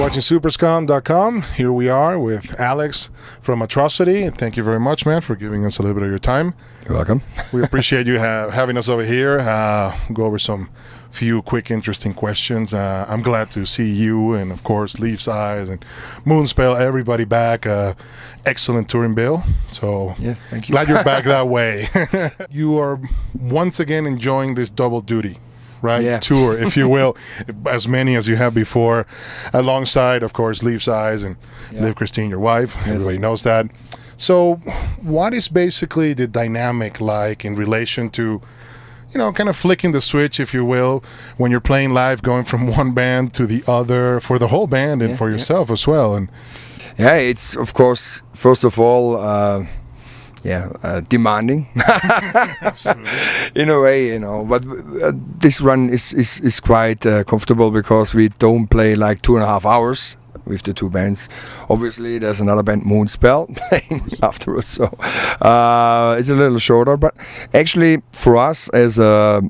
watching Superskum.com. Here we are with Alex from Atrocity. Thank you very much, man, for giving us a little bit of your time. You're welcome. We appreciate you having us over here. Go over some few quick, interesting questions. I'm glad to see you and, of course, Leaf's Eyes and Moonspell, everybody back. Excellent touring bill. So yes, thank you. Glad you're back that way. You are once again enjoying this double duty, right? Yeah. Tour, if you will, as many as you have before, alongside, of course, Leaf's Eyes and Liv Christine, your wife. Yes. Everybody knows that. So what is basically the dynamic like in relation to, you know, kind of flicking the switch, if you will, when you're playing live, going from one band to the other for the whole band and for yourself as well? And it's, of course, first of all, demanding. Absolutely. In a way, you know, but this run is quite comfortable because we don't play like 2.5 hours with the two bands. Obviously, there's another band, Moonspell, playing afterwards, so it's a little shorter. But actually, for us as a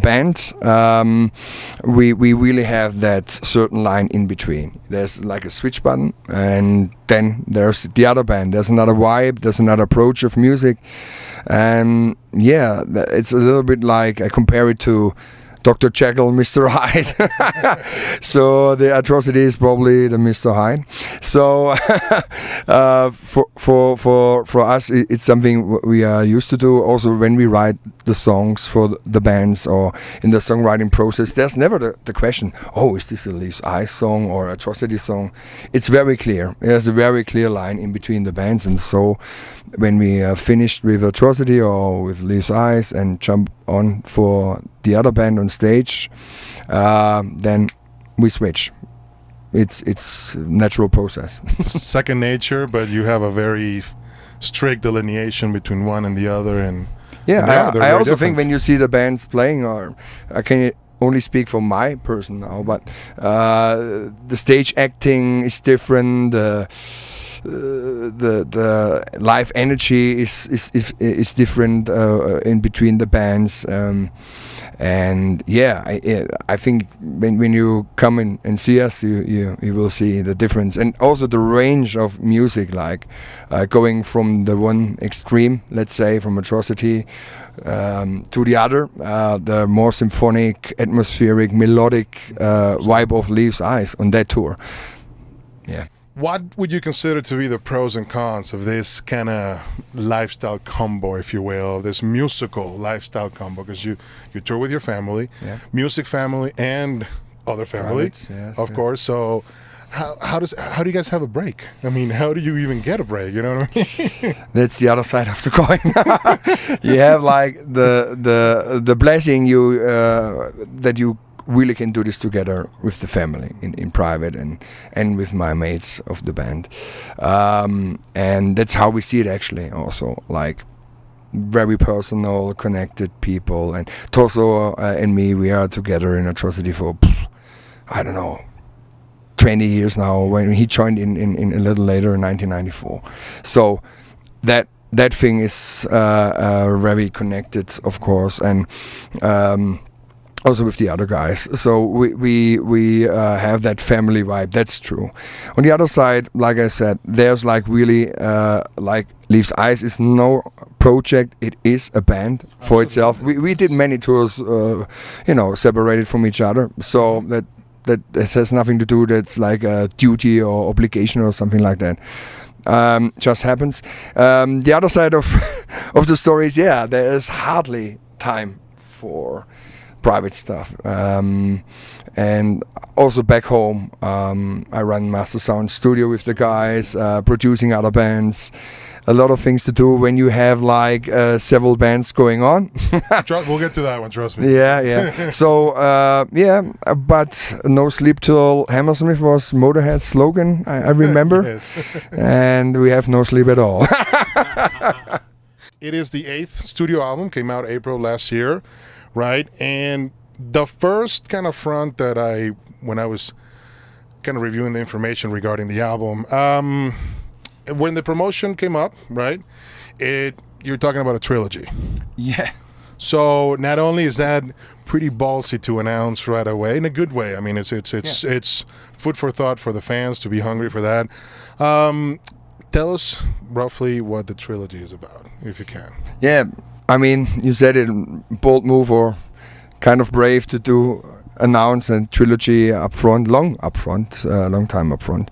band, we really have that certain line in between. There's like a switch button, and then there's the other band. There's another vibe. There's another approach of music, and it's a little bit like I compare it to Dr. Jekyll, Mr. Hyde. So the Atrocity is probably the Mr. Hyde. So for us, it's something we are used to do. Also, when we write the songs for the bands or in the songwriting process, there's never the question, oh, is this a Leaf's Eyes song or Atrocity song? It's very clear. There's a very clear line in between the bands, and so when we finished with Atrocity or with Leaf's Eyes and jump on for the other band on stage, then we switch. It's a natural process. Second nature, but you have a very strict delineation between one and the other. And I also think when you see the bands playing, or I can only speak for my person now, but the stage acting is different. The live energy is different in between the bands, and I think when you come in and see us, you will see the difference, and also the range of music, like going from the one extreme, let's say from Atrocity, to the other, the more symphonic, atmospheric, melodic vibe of Leaf's Eyes on that tour. Yeah. What would you consider to be the pros and cons of this kind of lifestyle combo, if you will, this musical lifestyle combo? Because you tour with your family, music family, and other family, of course. So how do you guys have a break? I mean, how do you even get a break? You know what I mean? That's the other side of the coin. You have like the blessing that you really can do this together with the family in private and with my mates of the band, and that's how we see it actually. Also, like very personal, connected people, and Toso and me, we are together in Atrocity for I don't know, 20 years now. When he joined in a little later in 1994, so that thing is very connected, of course, and also with the other guys. So we have that family vibe. That's true. On the other side, like I said, there's like really like Leaf's Eyes is no project. It is a band for itself. We did many tours, separated from each other. So that has nothing to do. That's like a duty or obligation or something like that. Just happens. The other side of the story is, there is hardly time for private stuff, and also back home, I run Master Sound Studio with the guys, producing other bands. A lot of things to do when you have like several bands going on. We'll get to that one, trust me. Yeah. So but no sleep till Hammersmith was Motorhead's slogan, I remember. Yes. And we have no sleep at all. It is the 8th studio album, came out April last year, right? And the first kind of front that when I was kind of reviewing the information regarding the album, when the promotion came up, right, you're talking about a trilogy. Yeah. So not only is that pretty ballsy to announce right away, in a good way. I mean, it's food for thought for the fans to be hungry for that. Tell us roughly what the trilogy is about, if you can. Yeah, I mean, you said it, bold move or kind of brave to announce a trilogy long time up front,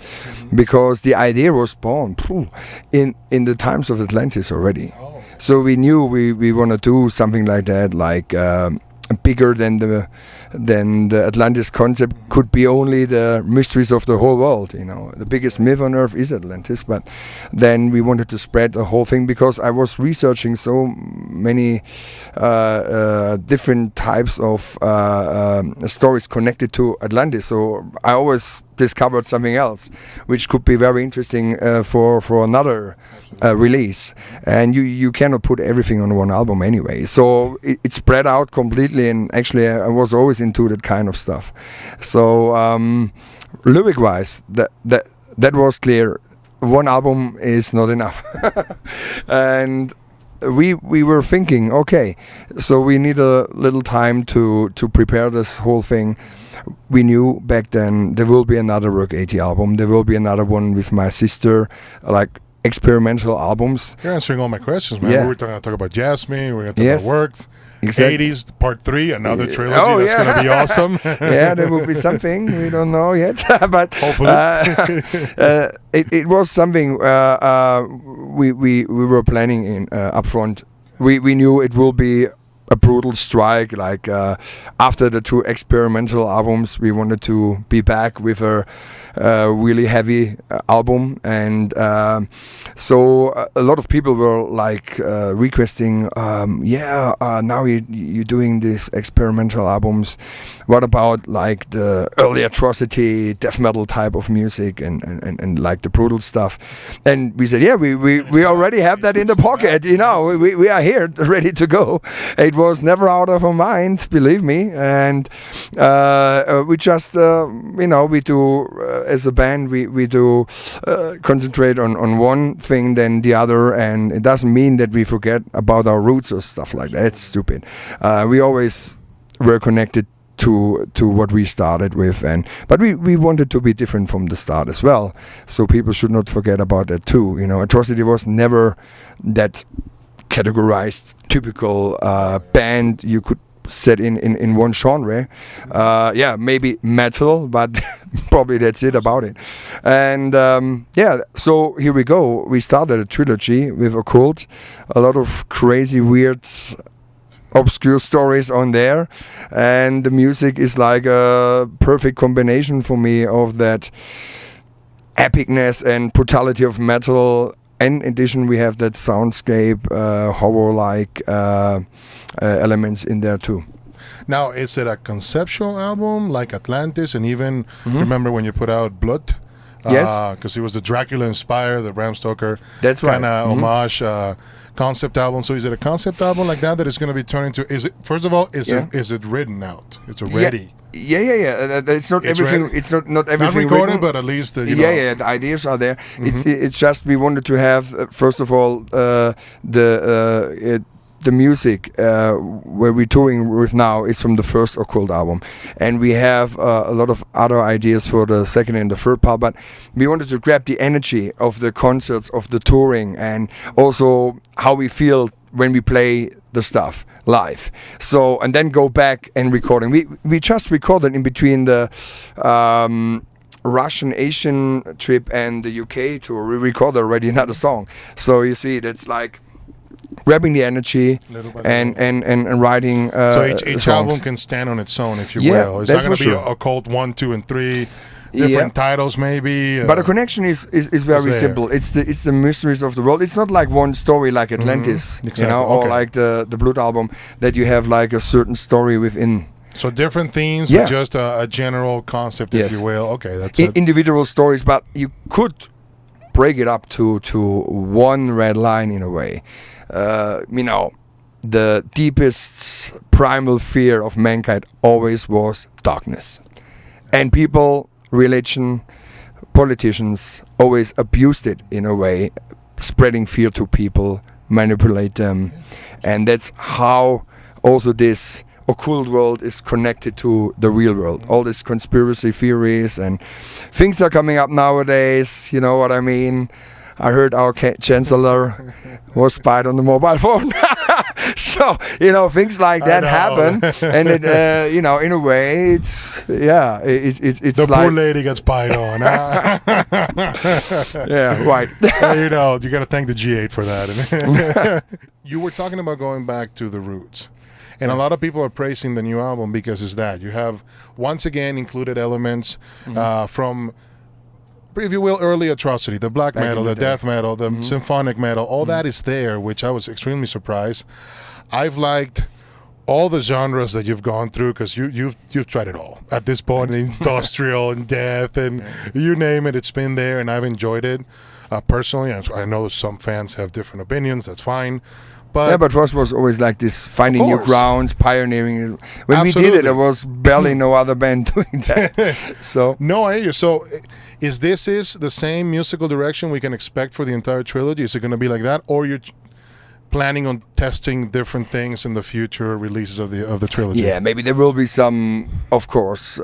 because the idea was born in the times of Atlantis already. Oh. So we knew we want to do something like that, like bigger than the Atlantis concept could be only the mysteries of the whole world. You know, the biggest myth on Earth is Atlantis, but then we wanted to spread the whole thing, because I was researching so many different types of stories connected to Atlantis. So I always discovered something else which could be very interesting for another release, and you cannot put everything on one album anyway, so it spread out completely. And actually I was always into that kind of stuff, so lyric wise that was clear. One album is not enough. And we were thinking, okay, so we need a little time to prepare this whole thing. We knew back then there will be another Werk 80 album. There will be another one with my sister, like experimental albums. You're answering all my questions, man. Yeah. We were going to talk about Yasmin. We're going to talk about Werk. Exactly. 80s part 3, another trilogy. Oh, That's going to be awesome. Yeah, there will be something. We don't know yet. But hopefully. It was something we were planning in up front. We knew it will be a brutal strike. Like after the 2 experimental albums, we wanted to be back with a really heavy album, and so a lot of people were like requesting, now you're doing these experimental albums. What about like the early ATROCITY death metal type of music and like the brutal stuff? And we said, yeah, we already have that in the pocket. You know, we are here ready to go. It was never out of our mind, believe me. And we just we do as a band, we do concentrate on one thing than the other, and it doesn't mean that we forget about our roots or stuff like that. It's stupid. We always were connected to what we started with, but we wanted to be different from the start as well, so people should not forget about that too. You know, ATROCITY was never that categorized typical band you could set in one genre. Maybe metal, but probably that's it about it. And so here we go. We started a trilogy with Okkult, a lot of crazy, weird, obscure stories on there, and the music is like a perfect combination for me of that epicness and brutality of metal. In addition, we have that soundscape, horror-like elements in there too. Now, is it a conceptual album like Atlantis, and even remember when you put out Blood? Yes, because it was the Dracula inspired, the Bram Stoker. That's right. Kind of homage concept album. So is it a concept album like that is going to be turned into? Is it, first of all, is it written out? It's already. Yeah. It's not everything. Ready. It's not everything not recorded, written, but at least the ideas are there. It's just we wanted to have first of all the music where we're touring with now is from the first Okkult album, and we have a lot of other ideas for the second and the third part, but we wanted to grab the energy of the concerts, of the touring, and also how we feel when we play the stuff live. So, and then go back and recording. We just recorded in between the Russian Asian trip and the UK tour. We recorded already another song. So you see, that's like grabbing the energy and writing so each songs. album can stand on its own, if you will. It's not going to be Okkult 1, 2, and 3 different titles maybe, but the connection is very simple. It's the mysteries of the world. It's not like one story like Atlantis, exactly. Or like the Blood album, that you have like a certain story within. So different themes, but just a general concept, if you will. Okay, that's it. Individual stories, but you could break it up to one red line in a way. The deepest primal fear of mankind always was darkness, and people, religion, politicians always abused it in a way, spreading fear to people, manipulate them, and that's how also this occult world is connected to the real world. All these conspiracy theories and things are coming up nowadays. You know what I mean? I heard our chancellor was spied on the mobile phone. So, things like that happen. And it, in a way, it's the like poor lady gets spied on. Yeah, right. You got to thank the G8 for that. You were talking about going back to the roots. And a lot of people are praising the new album because it's that. You have, once again, included elements from, if you will, early Atrocity, the black metal, the death metal, the symphonic metal, all that is there, which I was extremely surprised. I've liked all the genres that you've gone through because you've tried it all. At this point, industrial and death and you name it, it's been there, and I've enjoyed it. Personally, I know some fans have different opinions, that's fine. But for us was always like this, finding new grounds, pioneering. When we did it, there was barely no other band doing that. So no, I hear you. So is this the same musical direction we can expect for the entire trilogy? Is it going to be like that, or you're planning on testing different things in the future releases of the trilogy? Yeah, maybe there will be some, of course,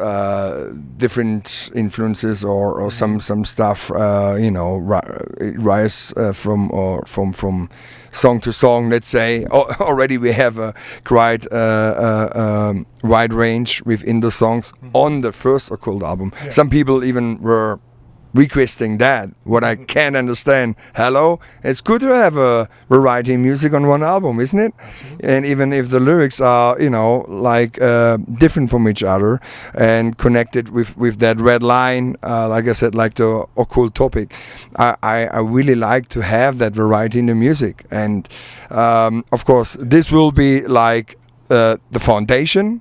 different influences or some stuff, rise from song to song, let's say. Already we have a quite wide range within the songs on the first Okkult album. Yeah. Some people even were requesting that, what I can't understand. Hello, it's good to have a variety in music on one album, isn't it? And even if the lyrics are, different from each other and connected with that red line, like I said, like the occult topic, I really like to have that variety in the music. And of course, this will be like the foundation.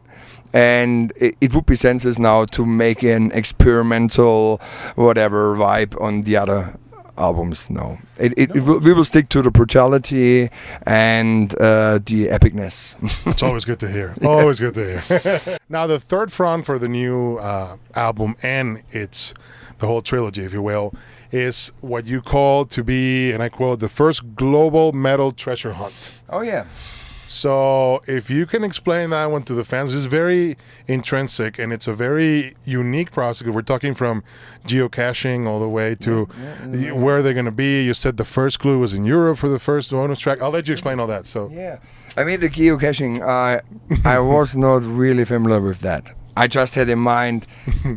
And it would be senseless now to make an experimental whatever vibe on the other albums. No, we will stick to the brutality and the epicness. It's always good to hear. Always good to hear. Now, the third front for the new album and the whole trilogy, if you will, is what you call to be, and I quote, the first global metal treasure hunt. Oh yeah. So if you can explain that one to the fans, it's very intrinsic and it's a very unique process. We're talking from geocaching all the way to where they're going to be. You said the first clue was in Europe for the first bonus track. I'll let you explain all that. So yeah, I mean the geocaching, I was not really familiar with that. I just had in mind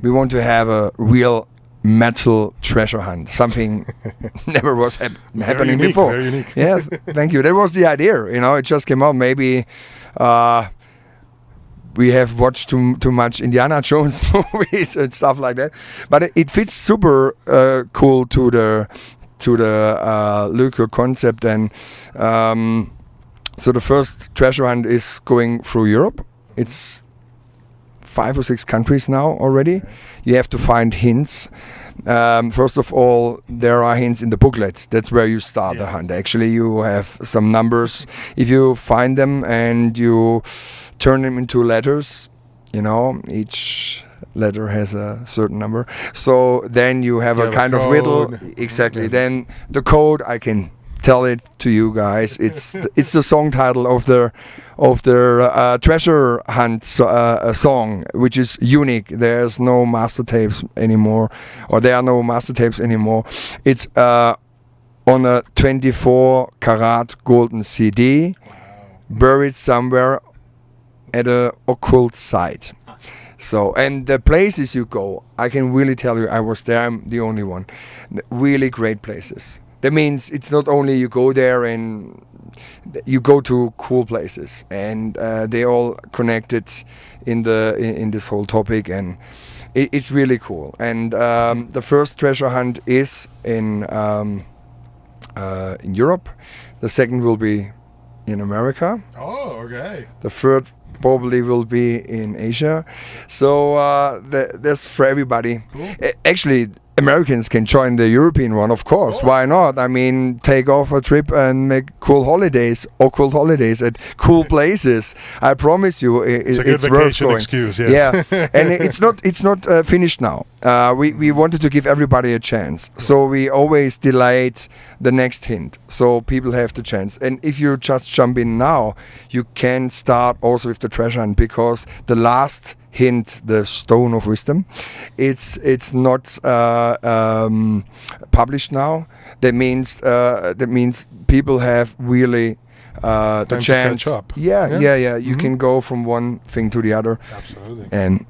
we want to have a real metal treasure hunt, something never was happening before. Very unique. Yeah, thank you. That was the idea. It just came out. Maybe we have watched too much Indiana Jones movies and stuff like that, but it fits super cool to the lyrical concept. And so the first treasure hunt is going through Europe. It's 5 or 6 countries now already. You have to find hints. First of all, there are hints in the booklet. That's where you start the hunt. Actually, you have some numbers. If you find them and you turn them into letters, each letter has a certain number. So then you have a kind of riddle. Exactly. Yeah. Then the code, I can tell it to you guys. It's the song title of the treasure hunt song, which is unique. There's no master tapes anymore, or there are no master tapes anymore. It's on a 24-karat golden CD, buried somewhere at a occult site. So, and the places you go, I can really tell you, I was there. I'm the only one. Really great places. That means it's not only you go there and you go to cool places, and they all connected in this whole topic, and it's really cool. And the first treasure hunt is in Europe. The second will be in America. Oh, okay. The third probably will be in Asia. So that's for everybody. Cool. Actually, Americans can join the European one, of course. Why not? I mean, take off a trip and make cool holidays at cool places. I promise you, it's a good it's worth vacation going. excuse. Yes. Yeah, and it's not finished now. We wanted to give everybody a chance, so we always delayed the next hint, so people have the chance. And if you just jump in now, you can start also with the treasure hunt, because the last hint, the Stone of Wisdom, it's not published now. That means people have really the chance. To catch up. Yeah. You can go from one thing to the other. Absolutely. And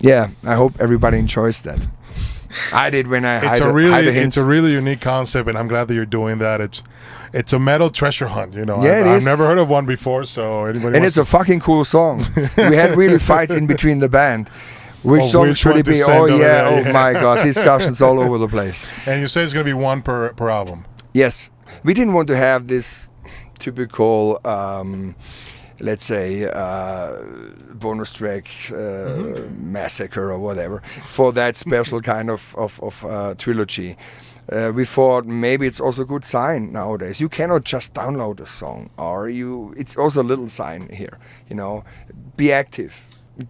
I hope everybody enjoys that. I did when I it's a really unique concept, and I'm glad that you're doing that. It's a metal treasure hunt, you know. I've never heard of one before, so anybody. And it's a fucking cool song. We had really fights in between the band. Which song should it be? Oh my God, discussions all over the place. And you say it's going to be one per album. Yes, we didn't want to have this typical, let's say, bonus track massacre or whatever for that special kind of trilogy. We thought maybe it's also a good sign nowadays. You cannot just download a song, it's also a little sign here, you know. Be active.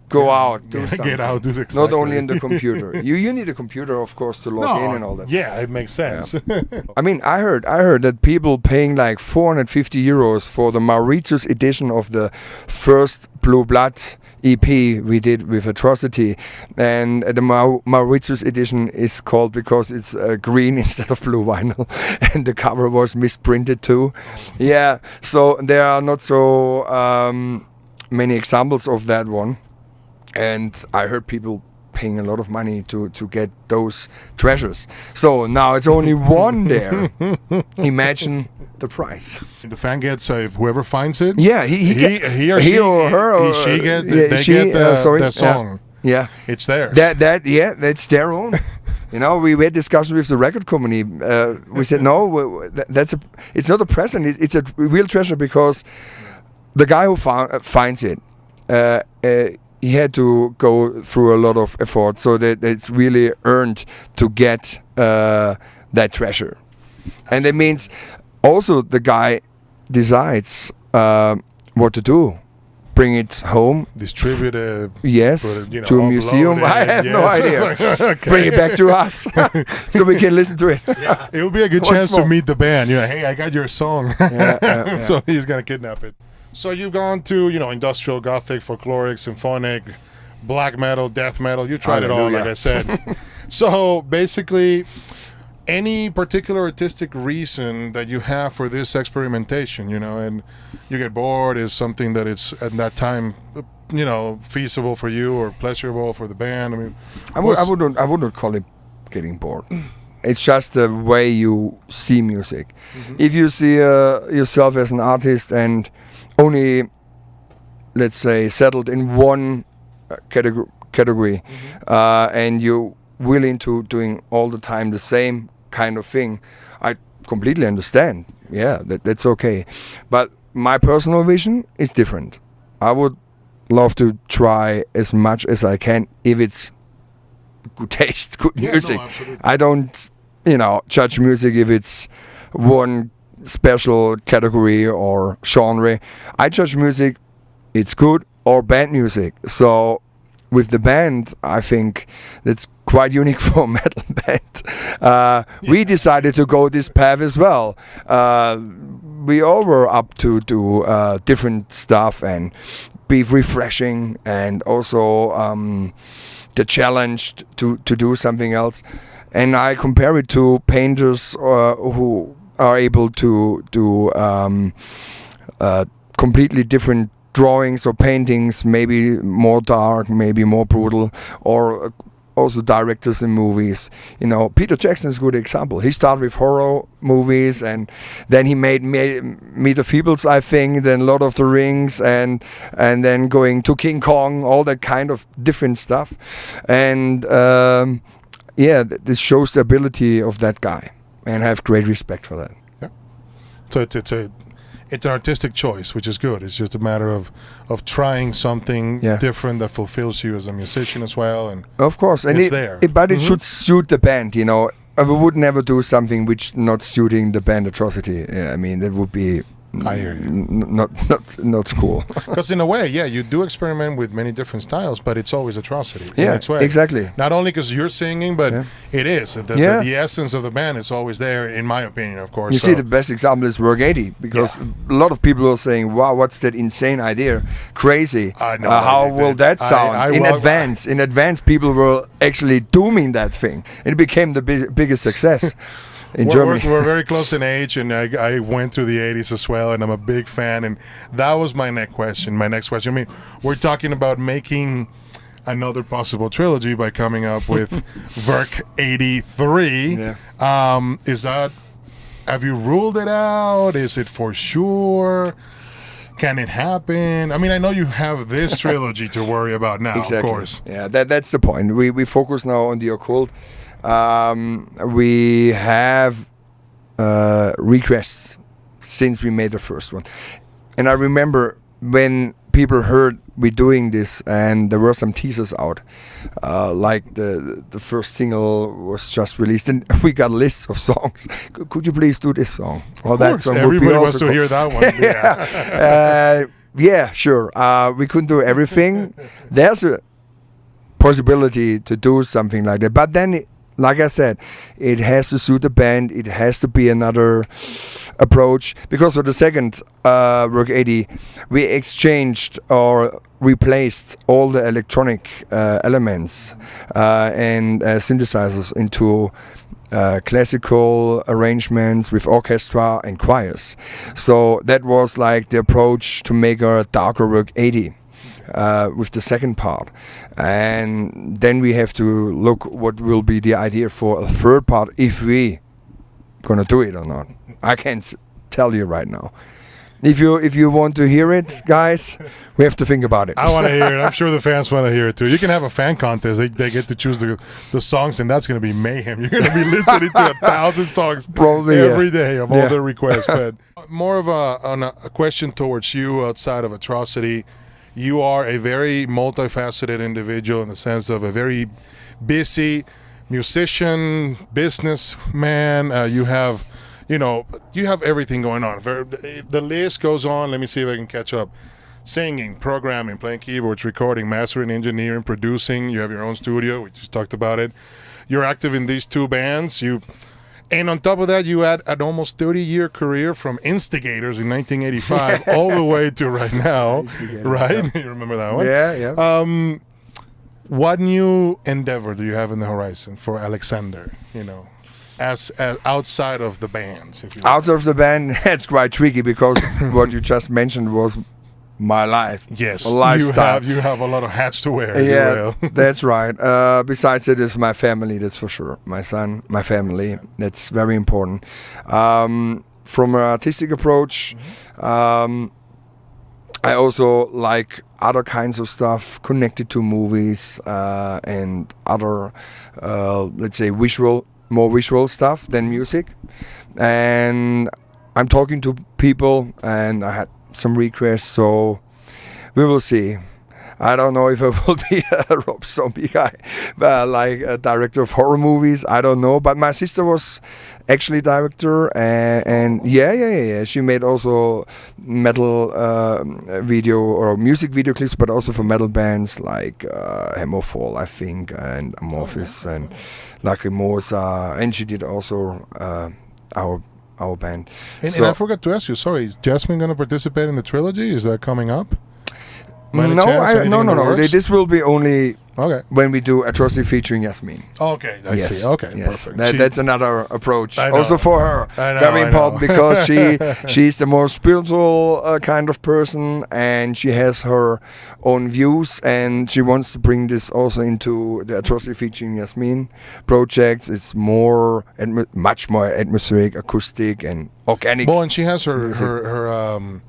Go out, do something. Get out, do exactly. Not only in the computer. You need a computer, of course, to log in and all that. Yeah, it makes sense. Yeah. I mean, I heard that people paying like 450 euros for the Mauritius edition of the first Blue Blood EP we did with Atrocity, and the Mauritius edition is called because it's green instead of blue vinyl, and the cover was misprinted too. Yeah, so there are not so many examples of that one. And I heard people paying a lot of money to get those treasures. So now it's only one there. Imagine the price. The fan gets whoever finds it. Yeah, he or her or she get the song. Yeah, it's theirs. That's their own. You know, we had discussions with the record company. We said no, it's not a present. It's a real treasure, because the guy who finds it. He had to go through a lot of effort, so that it's really earned to get that treasure. And that means also the guy decides what to do. Bring it home. Distribute it. Yes, to a museum. I have no idea. Okay. Bring it back to us so we can listen to it. Yeah. It would be a good chance to meet the band. You know, hey, I got your song. So he's going to kidnap it. So you've gone to, industrial, gothic, folkloric, symphonic, black metal, death metal. You tried it all, like I said. So basically, any particular artistic reason that you have for this experimentation, and you get bored, is something that it's at that time, feasible for you or pleasurable for the band? I mean, I wouldn't call it getting bored. It's just the way you see music. Mm-hmm. If you see yourself as an artist and only, let's say, settled in one category, and you're willing to doing all the time the same kind of thing, I completely understand. Yeah, that's okay. But my personal vision is different. I would love to try as much as I can if it's good taste, good music. No, I don't, judge music if it's one special category or genre. I judge music, it's good or bad music. So with the band, I think that's quite unique for a metal band. We decided to go this path as well. We all were up to do different stuff and be refreshing, and also the challenge to do something else. And I compare it to painters who are able to do completely different drawings or paintings, maybe more dark, maybe more brutal, or also directors in movies. Peter Jackson is a good example. He started with horror movies, and then he made Meet the Feebles, I think, then Lord of the Rings, and then going to King Kong, all that kind of different stuff. And this shows the ability of that guy, and I have great respect for that. Yeah. So it's an artistic choice, which is good. It's just a matter of trying something different that fulfills you as a musician as well. And of course, and it's there. But it should suit the band. we would never do something which not suiting the band Atrocity. I mean, that would be I hear you. Not cool. Because in a way, yeah, you do experiment with many different styles, but it's always Atrocity. In its way. Exactly. Not only because you're singing, but it is. The essence of the band is always there, in my opinion, of course. You see, the best example is Werk 80, because a lot of people are saying, wow, what's that insane idea? Crazy. How will that sound? In advance, people were actually dooming that thing. It became the biggest success. In Germany. We're very close in age, and I went through the 80s as well, and I'm a big fan. And that was my next question. I mean, we're talking about making another possible trilogy by coming up with Werk 83. Yeah. Have you ruled it out? Is it for sure? Can it happen? I mean, I know you have this trilogy to worry about now, of course. Yeah, that's the point. We focus now on the occult. We have requests since we made the first one, and I remember when people heard we doing this, and there were some teasers out, like the first single was just released, and we got lists of songs. Could you please do this song? Well, that song everybody wants to hear that one. Yeah, sure. We couldn't do everything. There's a possibility to do something like that, but then. Like I said, it has to suit the band. It has to be another approach. Because of the second Werk 80, we exchanged or replaced all the electronic elements and synthesizers into classical arrangements with orchestra and choirs. So that was like the approach to make a darker Werk 80. With the second part, and then we have to look what will be the idea for a third part, if we gonna do it or not. I can't tell you right now. If you want to hear it, guys, we have to think about it. I want to hear it. I'm sure the fans want to hear it too. You can have a fan contest. They get to choose the songs, and that's going to be mayhem. You're going to be listening to 1,000 songs probably every day of all the requests. But more of a question towards you outside of Atrocity. You are a very multifaceted individual in the sense of a very busy musician, businessman. You have everything going on. The list goes on. Let me see if I can catch up. Singing, programming, playing keyboards, recording, mastering, engineering, producing. You have your own studio. We just talked about it. You're active in these two bands. And on top of that, you had an almost 30-year career from Instigators in 1985 all the way to right now, right? You remember that one? Yeah. What new endeavor do you have in the horizon for Alexander, as outside of the bands? If you outside of the band, it's quite tricky because what you just mentioned was my life. Yes, a lifestyle. You have a lot of hats to wear. Yeah, that's right. Besides it is my family, that's for sure. My son, my family, that's very important. From an artistic approach, I also like other kinds of stuff connected to movies and other, let's say, more visual stuff than music. And I'm talking to people, and I had some requests, so we will see. I don't know if I will be a Rob Zombie guy, but like a director of horror movies. I don't know. But my sister was actually director, and she made also metal video or music video clips, but also for metal bands like Hammerfall, I think, and Amorphis and Lacrimosa, and she did also our band. And I forgot to ask you, sorry, is Yasmin going to participate in the trilogy? Is that coming up? No. This will be only Okay. When we do Atrocity featuring Yasmin. Okay, I see. Okay, yes. Perfect. That's another approach. Also for her. Very important because she's the more spiritual kind of person, and she has her own views, and she wants to bring this also into the Atrocity featuring Yasmin projects. It's more, much more atmospheric, acoustic, and organic. Well, and she has her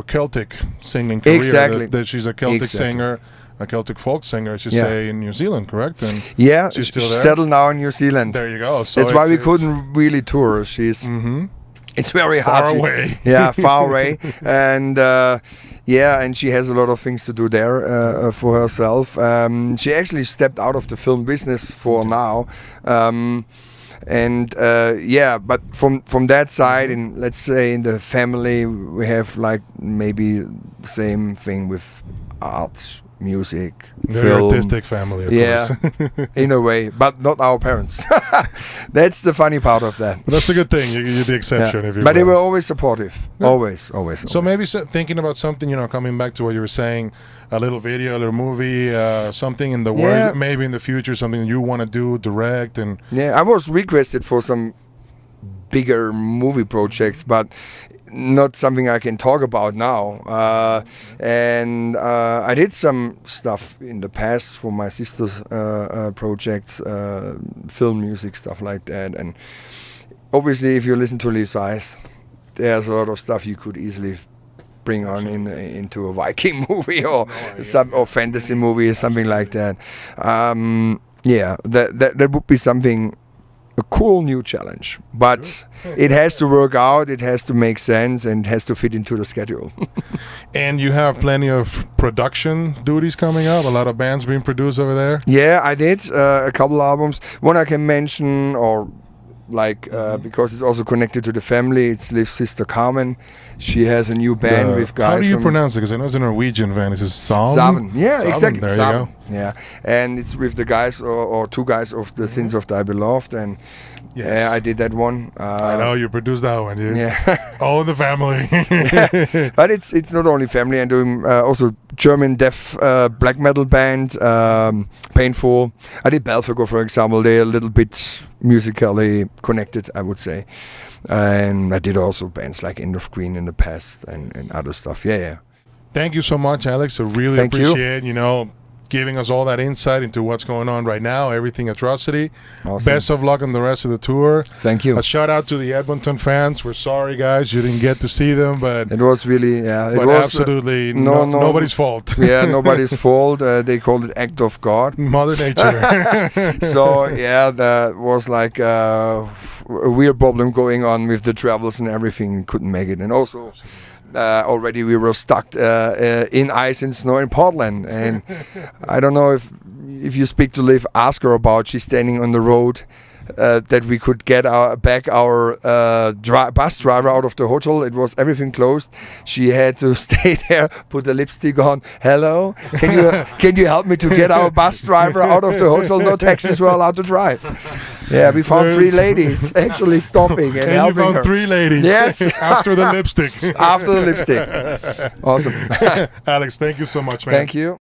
Celtic singing career. Exactly. That she's a Celtic singer. A Celtic folk singer, I should say, in New Zealand, correct? And she's still there? Settled now in New Zealand. There you go. So that's why we couldn't really tour. She's it's very hard. Far away. Yeah, far away. And and she has a lot of things to do there for herself. She actually stepped out of the film business for now. And but from that side, and let's say in the family, we have like maybe same thing with art, music, Very film. artistic family, of course. In a way, but not our parents. That's the funny part of that. But that's a good thing. You're the exception, if you But they will. were always supportive. Yeah. Always. So maybe thinking about something, coming back to what you were saying, a little video, a little movie, something in the work, maybe in the future, something you want to do, direct, and I was requested for some bigger movie projects, but not something I can talk about now. And I did some stuff in the past for my sister's projects, film music, stuff like that. And obviously, if you listen to Leaf's Eyes, there's a lot of stuff you could easily bring on into a Viking movie or or fantasy movie or something like that. That would be something, a cool new challenge, but it has to work out, it has to make sense, and it has to fit into the schedule. And you have plenty of production duties coming up, a lot of bands being produced over there. Yeah, I did a couple albums. One I can mention, or because it's also connected to the family, it's Liv's sister Carmen. She has a new band with guys. How do you pronounce it? Because I know it's a Norwegian band. Is it Salm? Saven. Yeah, Saven, exactly. There Saven. you go. Yeah, and it's with the guys or two guys of the Sins of Thy Beloved, and I did that one. I know you produced that one, dude. Yeah, all in the family. But it's not only family. I'm doing also German death black metal band, Painful. I did Belphegor, for example. They're a little bit musically connected, I would say. And I did also bands like End of Green in the past and other stuff. Yeah. Thank you so much, Alex. I really appreciate giving us all that insight into what's going on right now, everything Atrocity. Awesome. Best of luck on the rest of the tour. Thank you. A shout out to the Edmonton fans. We're sorry, guys, you didn't get to see them, but it was really it was was absolutely nobody's fault. Yeah, nobody's fault. They called it act of God, Mother Nature. So that was like a real problem going on with the travels and everything. Couldn't make it, and also. Already we were stuck in ice and snow in Portland, and I don't know if you speak to Liv, ask her about. She's standing on the road that we could get our bus driver out of the hotel. It was everything closed. She had to stay there, put the lipstick on. Hello, can you help me to get our bus driver out of the hotel? No taxis were allowed to drive. Yeah, we found 3 ladies actually stopping and helping you found her. 3 ladies. Yes, after the lipstick. After the lipstick. Awesome. Alex, thank you so much, man. Thank you.